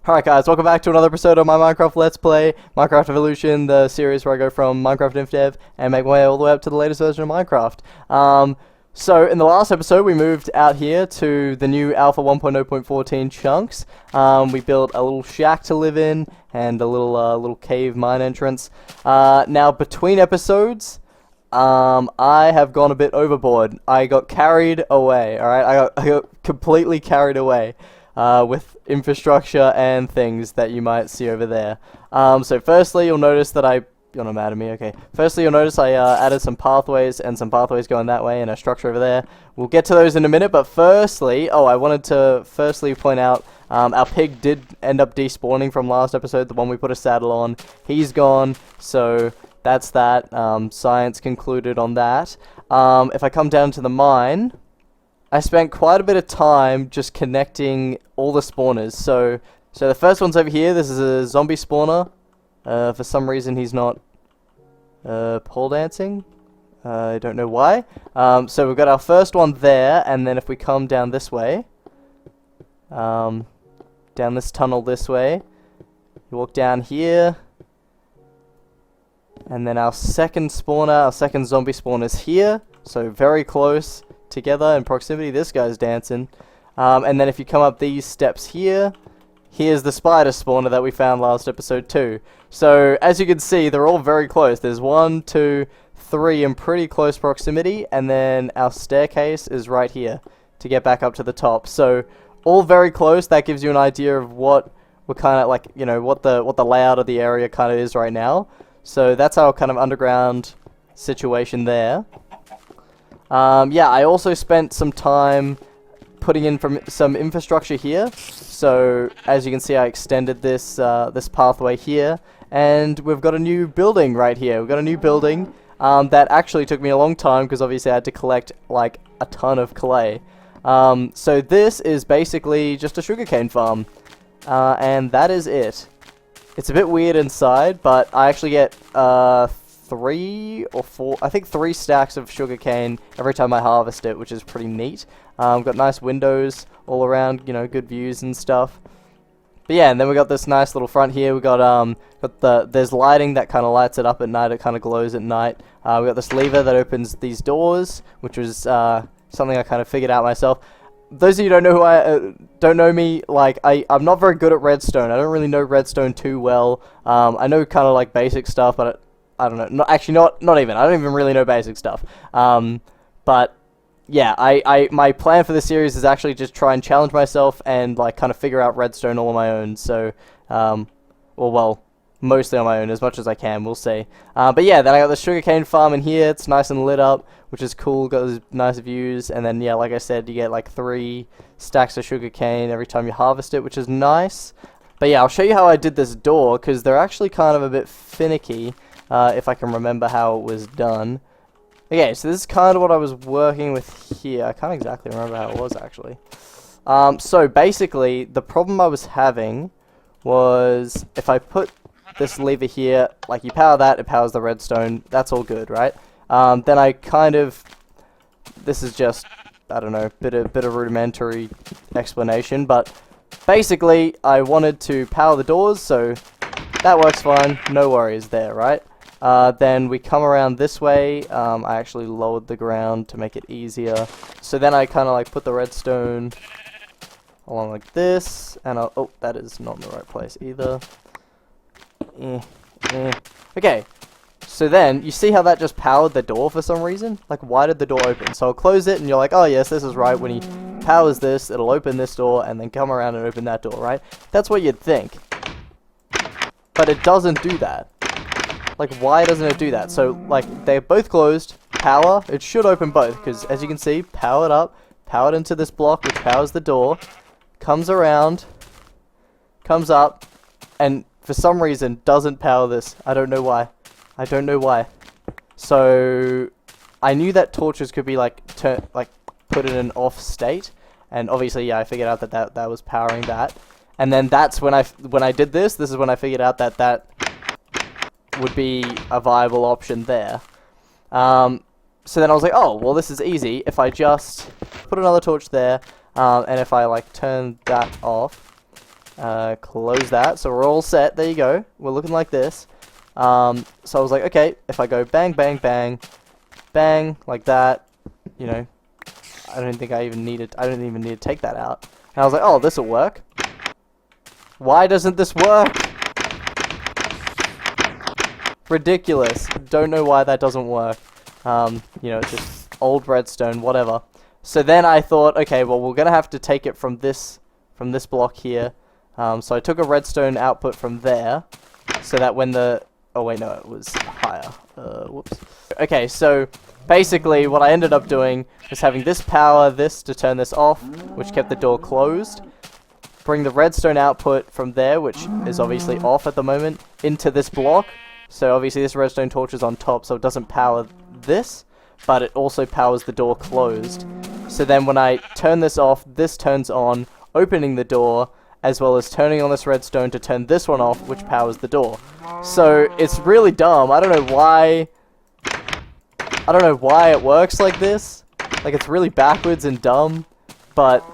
Alright guys, welcome back to another episode of my Minecraft Let's Play, Minecraft Evolution, the series where I go from Minecraft InfDev and make my way all the way up to the latest version of Minecraft. So in the last episode we moved out here to the new Alpha 1.0.14 chunks. We built a little shack to live in and a little cave mine entrance. Now between episodes, I have gone a bit overboard. I got carried away, alright? I got completely carried away. With infrastructure and things that you might see over there. So firstly, you'll notice that you're not mad at me, okay. Firstly, you'll notice I added some pathways and some pathways going that way and a structure over there. We'll get to those in a minute, but firstly, I wanted to firstly point out our pig did end up despawning from last episode, the one we put a saddle on. He's gone, so that's that. Science concluded on that. If I come down to the mine, I spent quite a bit of time just connecting all the spawners. So the first one's over here. This is a zombie spawner. For some reason he's not pole dancing. I don't know why. So we've got our first one there, and then if we come down this way, down this tunnel this way, you walk down here, and then our second spawner, our second zombie spawner is here. So very close together in proximity. This guy's dancing. And then if you come up these steps here, here's the spider spawner that we found last episode too. So as you can see, they're all very close. There's 1, 2, 3 in pretty close proximity, and then our staircase is right here to get back up to the top. So all very close. That gives you an idea of what we're kind of like, you know, what the layout of the area kind of is right now. So that's our kind of underground situation there. Yeah, I also spent some time putting in some infrastructure here. So as you can see, I extended this this pathway here, and we've got a new building right here. We've got a new building that actually took me a long time because obviously I had to collect like a ton of clay. So this is basically just a sugarcane farm, and that is it. It's a bit weird inside, but I actually get 3 or 4, I think 3 stacks of sugarcane every time I harvest it, which is pretty neat. Got nice windows all around, you know, good views and stuff. But yeah, and then we got this nice little front here. We got there's lighting that kind of lights it up at night. It kind of glows at night. We got this lever that opens these doors, which was something I kind of figured out myself. Those of you who don't know who don't know me, like I'm not very good at redstone. I don't really know redstone too well. I know kind of like basic stuff, but I don't know. Not even. I don't even really know basic stuff. But yeah, my plan for this series is actually just try and challenge myself and like kind of figure out redstone all on my own. So, well, mostly on my own, as much as I can. We'll see. But yeah, then I got the sugarcane farm in here. It's nice and lit up, which is cool. Got those nice views, and then yeah, like I said, you get like 3 stacks of sugarcane every time you harvest it, which is nice. But yeah, I'll show you how I did this door because they're actually kind of a bit finicky. If I can remember how it was done. Okay, so this is kind of what I was working with here. I can't exactly remember how it was actually. So basically, the problem I was having was if I put this lever here, like you power that, it powers the redstone. That's all good, right? Then I kind of, this is just, I don't know, bit of rudimentary explanation, but basically I wanted to power the doors, so that works fine. No worries there, right? Then we come around this way. I actually lowered the ground to make it easier. So then I kind of like put the redstone along like this, and oh, that is not in the right place either. Okay, so then you see how that just powered the door for some reason? Like, why did the door open? So I'll close it, and you're like, oh yes, this is right. When he powers this, it'll open this door, and then come around and open that door, right? That's what you'd think. But it doesn't do that. Like, why doesn't it do that? So, like, they're both closed. Power, it should open both, because as you can see, powered up, powered into this block, which powers the door, comes around, comes up, and for some reason doesn't power this. I don't know why. I don't know why. So, I knew that torches could be, like, put in an off state, and obviously, yeah, I figured out that was powering that. And then that's when I did this is when I figured out that would be a viable option there. So then I was like, oh, well, this is easy. If I just put another torch there, and if I like turn that off, Close that. So we're all set. There you go. We're looking like this. So I was like, okay, if I go bang, bang, bang, bang, like that, you know, I don't even need to take that out. And I was like, oh, this'll work. Why doesn't this work? Ridiculous. Don't know why that doesn't work. You know, it's just old redstone, whatever. So then I thought, okay, well, we're gonna have to take it from this block here. So I took a redstone output from there, so that when the... Oh wait, no, it was higher. Whoops. Okay, so basically what I ended up doing was having this power this to turn this off, which kept the door closed. Bring the redstone output from there, which is obviously off at the moment, into this block. So obviously this redstone torch is on top, so it doesn't power this, but it also powers the door closed. So then when I turn this off, this turns on, opening the door, as well as turning on this redstone to turn this one off, which powers the door. So it's really dumb. I don't know why it works like this. Like, it's really backwards and dumb, but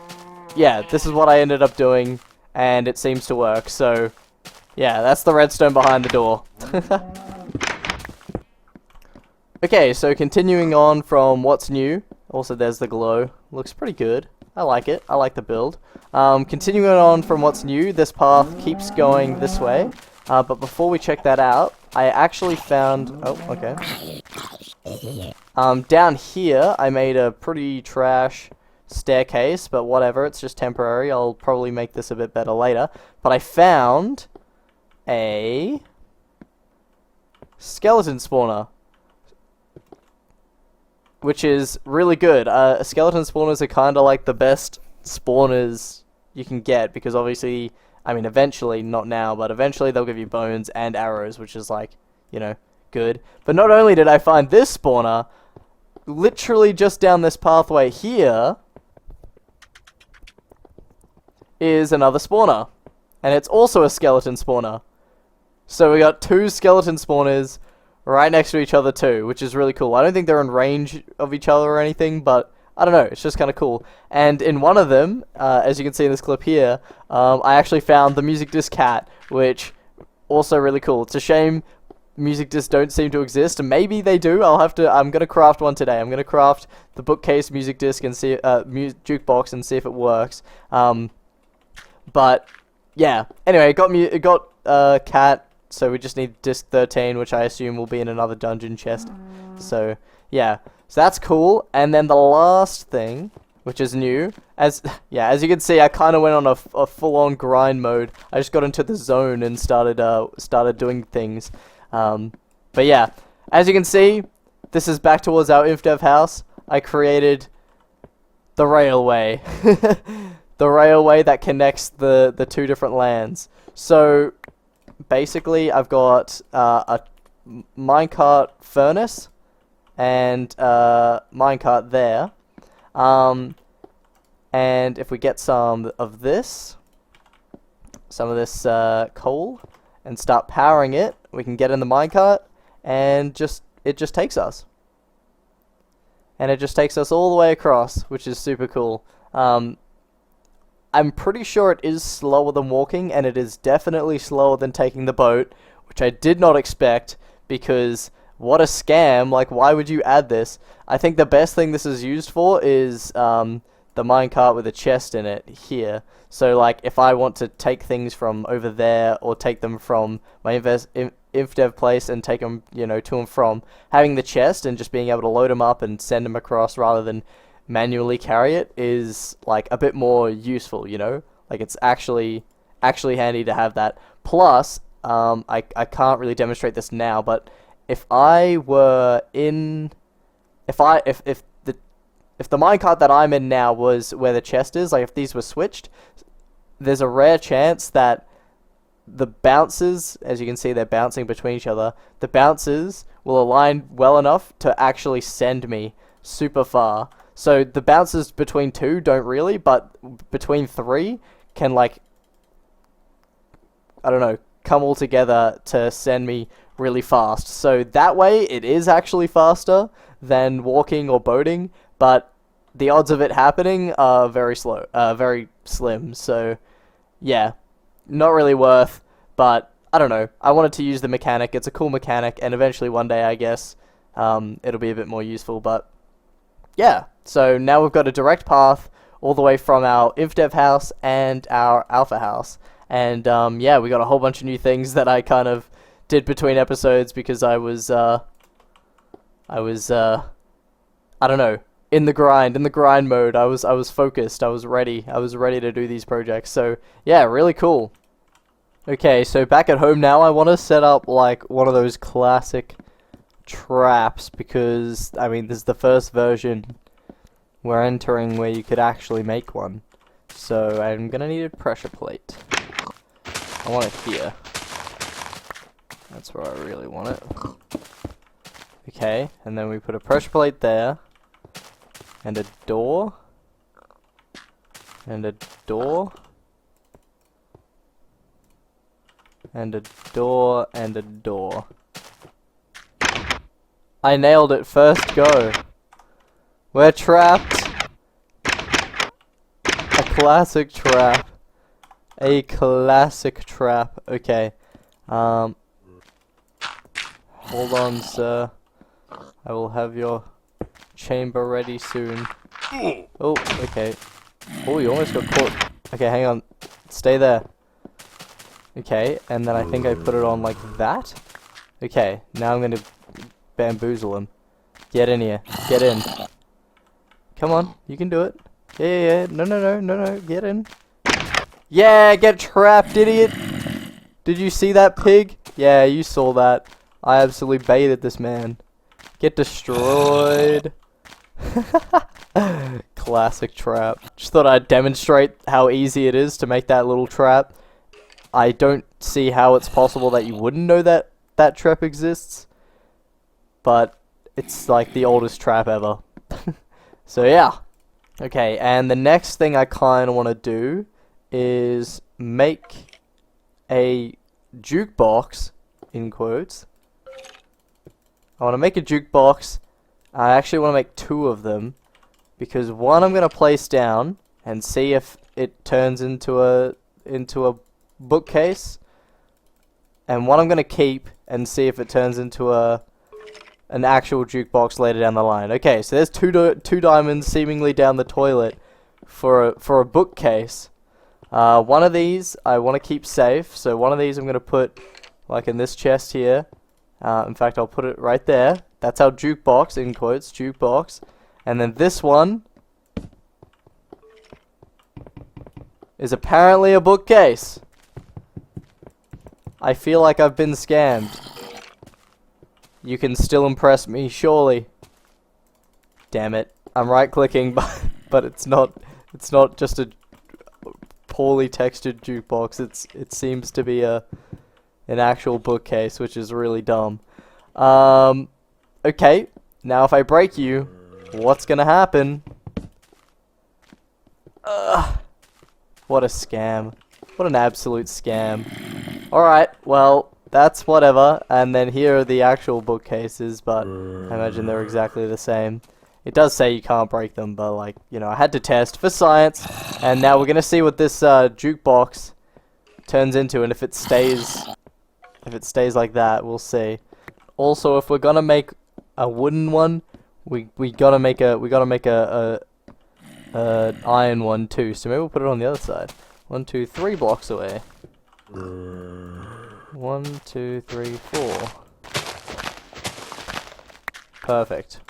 yeah, this is what I ended up doing, and it seems to work. So yeah, that's the redstone behind the door. Okay, so continuing on from what's new. Also, there's the glow. Looks pretty good. I like it. I like the build. Continuing on from what's new, this path keeps going this way. But before we check that out, I actually found... Oh, okay. Down here, I made a pretty trash staircase, but whatever, it's just temporary. I'll probably make this a bit better later. But I found a skeleton spawner, which is really good. Skeleton spawners are kind of like the best spawners you can get, because obviously, I mean, eventually, not now, but eventually they'll give you bones and arrows, which is like, you know, good. But not only did I find this spawner, literally just down this pathway here is another spawner, and it's also a skeleton spawner. So we got two skeleton spawners right next to each other too, which is really cool. I don't think they're in range of each other or anything, but I don't know, it's just kind of cool. And in one of them, as you can see in this clip here, I actually found the music disc cat, which also really cool. It's a shame music discs don't seem to exist, and maybe they do. I'm gonna craft one today. I'm gonna craft the bookcase music disc and see jukebox and see if it works. But yeah, anyway, it got cat. So we just need disc 13, which I assume will be in another dungeon chest. So yeah, so that's cool. And then the last thing, which is new, as you can see, I kind of went on a full-on grind mode. I just got into the zone and started doing things. But yeah, as you can see, this is back towards our InfDev house. I created the railway, the railway that connects the two different lands. So basically, I've got a minecart furnace and minecart there. And if we get some of this coal and start powering it, we can get in the minecart, and it just takes us. And it just takes us all the way across, which is super cool. I'm pretty sure it is slower than walking, and it is definitely slower than taking the boat, which I did not expect, because what a scam. Like, why would you add this? I think the best thing this is used for is the minecart with a chest in it here. So, like, if I want to take things from over there, or take them from my InfDev place and take them, you know, to and from, having the chest and just being able to load them up and send them across rather than manually carry it is like a bit more useful, you know? Like, it's actually handy to have that. Plus, I can't really demonstrate this now, but if I were in, if the minecart that I'm in now was where the chest is, like if these were switched, there's a rare chance that the bounces, as you can see, they're bouncing between each other, the bounces will align well enough to actually send me super far. So the bounces between two don't really, but between three can, like, I don't know, come all together to send me really fast. So that way it is actually faster than walking or boating, but the odds of it happening are very slim. So yeah, not really worth, but I don't know. I wanted to use the mechanic. It's a cool mechanic, and eventually one day, I guess, it'll be a bit more useful. But yeah, so now we've got a direct path all the way from our InfDev house and our Alpha house. And yeah, we got a whole bunch of new things that I kind of did between episodes because I was I don't know, in the grind mode. I was focused. I was ready to do these projects. So yeah, really cool. Okay, so back at home now, I want to set up like one of those classic traps because I mean, this is the first version we're entering where you could actually make one. So I'm gonna need a pressure plate. I want it here. That's where I really want it. Okay, and then we put a pressure plate there, and a door, and a door, and a door, and a door. I nailed it first go. We're trapped. A classic trap. A classic trap. Okay. Hold on, sir. I will have your chamber ready soon. Oh, okay. Oh, you almost got caught. Okay, hang on. Stay there. Okay, and then I think I put it on like that. Okay, now I'm gonna bamboozle him. Get in here. Get in. Come on, you can do it. Yeah. No. Get in. Yeah, get trapped, idiot. Did you see that, pig? Yeah, you saw that. I absolutely baited this man. Get destroyed. Classic trap. Just thought I'd demonstrate how easy it is to make that little trap. I don't see how it's possible that you wouldn't know that that trap exists. But it's like the oldest trap ever. So yeah. Okay, and the next thing I kind of want to do is make a jukebox, in quotes. I want to make a jukebox. I actually want to make two of them, because one I'm going to place down and see if it turns into a bookcase, and one I'm going to keep and see if it turns into an actual jukebox later down the line. Okay, so there's two diamonds seemingly down the toilet for a bookcase. One of these I want to keep safe, so one of these I'm going to put like in this chest here. In fact, I'll put it right there. That's our jukebox, in quotes, jukebox. And then this one is apparently a bookcase. I feel like I've been scammed. You can still impress me, surely. Damn it. I'm right-clicking, but it's not just a poorly textured jukebox. It seems to be an actual bookcase, which is really dumb. Okay, now if I break you, what's gonna happen? What a scam. What an absolute scam. Alright, well, that's whatever. And then here are the actual bookcases, but I imagine they're exactly the same. It does say you can't break them, but like, you know, I had to test for science. And now we're gonna see what this jukebox turns into, and if it stays like that, we'll see. Also, if we're gonna make a wooden one, we gotta make a iron one too. So maybe we'll put it on the other side. 1, 2, 3 blocks away. 1, 2, 3, 4. Perfect.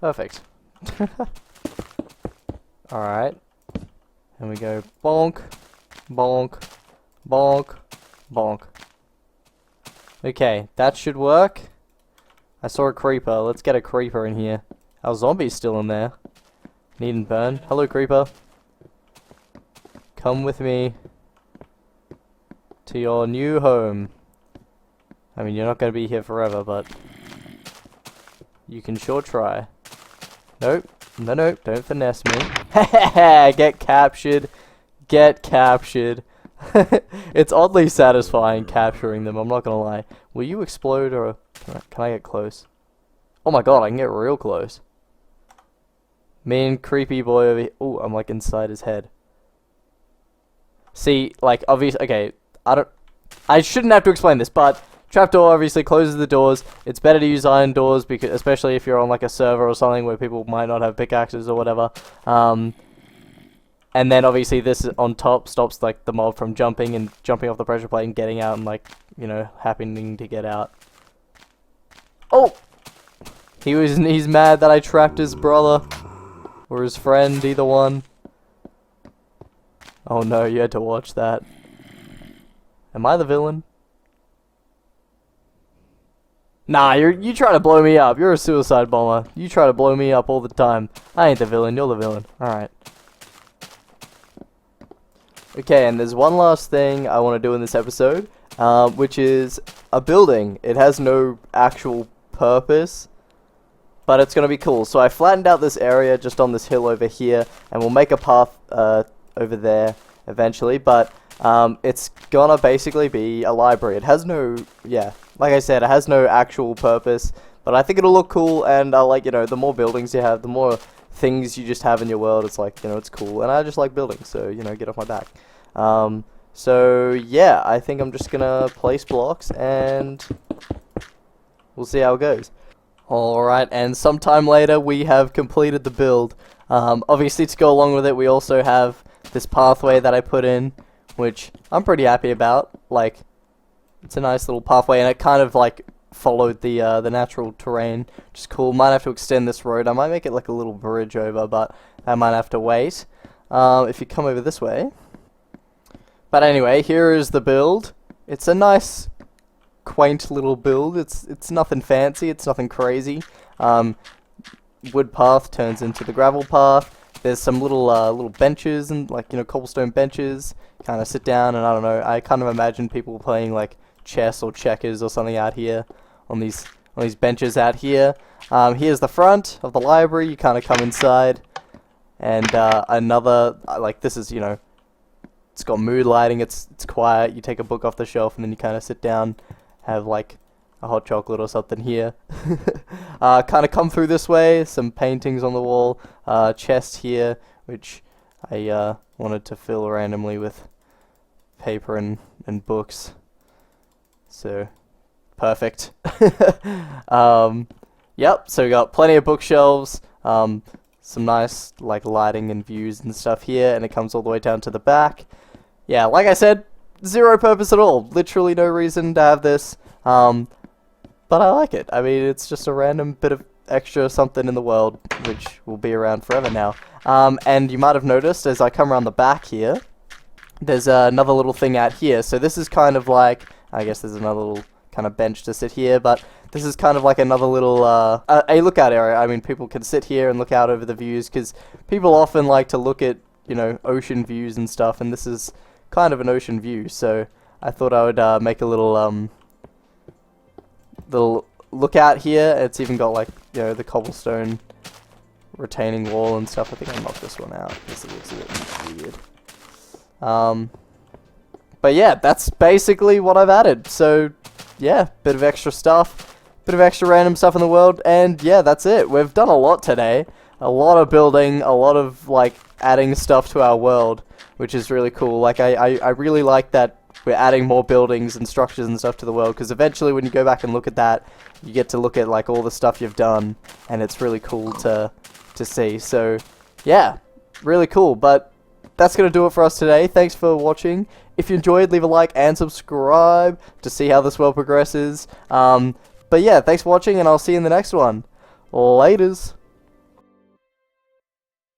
Perfect. Alright. And we go bonk, bonk, bonk, bonk. Okay, that should work. I saw a creeper. Let's get a creeper in here. Our zombie's still in there. Need and burn. Hello, creeper. Come with me to your new home. I mean, you're not going to be here forever, but you can sure try. Nope. No, don't finesse me. Get captured. Get captured. It's oddly satisfying capturing them, I'm not gonna lie. Will you explode, or can I get close? Oh my god, I can get real close. Me and creepy boy over here. Oh, I'm like inside his head. See, like, obviously, okay, I shouldn't have to explain this, but trapdoor obviously closes the doors. It's better to use iron doors, because especially if you're on like a server or something where people might not have pickaxes or whatever. And then obviously this on top stops like the mob from jumping off the pressure plate and getting out and like, you know, happening to get out. Oh! He's mad that I trapped his brother. Or his friend, either one. Oh no, you had to watch that. Am I the villain? Nah, you try to blow me up. You're a suicide bomber. You try to blow me up all the time. I ain't the villain, you're the villain. Alright. Okay, and there's one last thing I want to do in this episode, which is a building. It has no actual purpose, but it's going to be cool. So I flattened out this area just on this hill over here, and we'll make a path over there eventually, but it's gonna basically be a library. It has no, yeah, like I said, it has no actual purpose, but I think it'll look cool, and I like, you know, the more buildings you have, the more things you just have in your world, it's like, you know, it's cool, and I just like building, so, you know, get off my back. So, yeah, I think I'm just gonna place blocks, and we'll see how it goes. Alright, and sometime later, we have completed the build. Obviously, to go along with it, we also have this pathway that I put in, which I'm pretty happy about. Like, it's a nice little pathway, and it kind of, like, followed the natural terrain, which is cool. Might have to extend this road. I might make it like a little bridge over, but I might have to wait. If you come over this way. But anyway, here is the build. It's a nice, quaint little build. It's nothing fancy. It's nothing crazy. Wood path turns into the gravel path. There's some little benches and, like, you know, cobblestone benches. Kind of sit down, and I don't know. I kind of imagine people playing like chess or checkers or something out here on these benches out here. Here's the front of the library. You kind of come inside, and another, like, this is, you know, it's got mood lighting. It's quiet. You take a book off the shelf, and then you kind of sit down, have like a hot chocolate or something here. Kind of come through this way. Some paintings on the wall. Chest here, which I wanted to fill randomly with paper and books. So, perfect. Yep, so we got plenty of bookshelves, some nice, like, lighting and views and stuff here, and it comes all the way down to the back. Yeah, like I said, zero purpose at all. Literally no reason to have this, but I like it. I mean, it's just a random bit of extra something in the world, which will be around forever now. And you might have noticed, as I come around the back here, there's another little thing out here. So this is kind of like, I guess there's another little kind of bench to sit here, but this is kind of like another little, a lookout area. I mean, people can sit here and look out over the views, because people often like to look at, you know, ocean views and stuff, and this is kind of an ocean view, so I thought I would make a little lookout here. It's even got, like, you know, the cobblestone retaining wall and stuff. I think I knocked this one out. This looks a bit weird. But yeah, that's basically what I've added. So yeah, bit of extra stuff, bit of extra random stuff in the world, and yeah, that's it. We've done a lot today. A lot of building, a lot of, like, adding stuff to our world, which is really cool. Like, I really like that we're adding more buildings and structures and stuff to the world, because eventually when you go back and look at that, you get to look at, like, all the stuff you've done, and it's really cool to see. So yeah, really cool. But that's going to do it for us today. Thanks for watching. If you enjoyed, leave a like and subscribe to see how this world progresses. But yeah, thanks for watching, and I'll see you in the next one. Laters.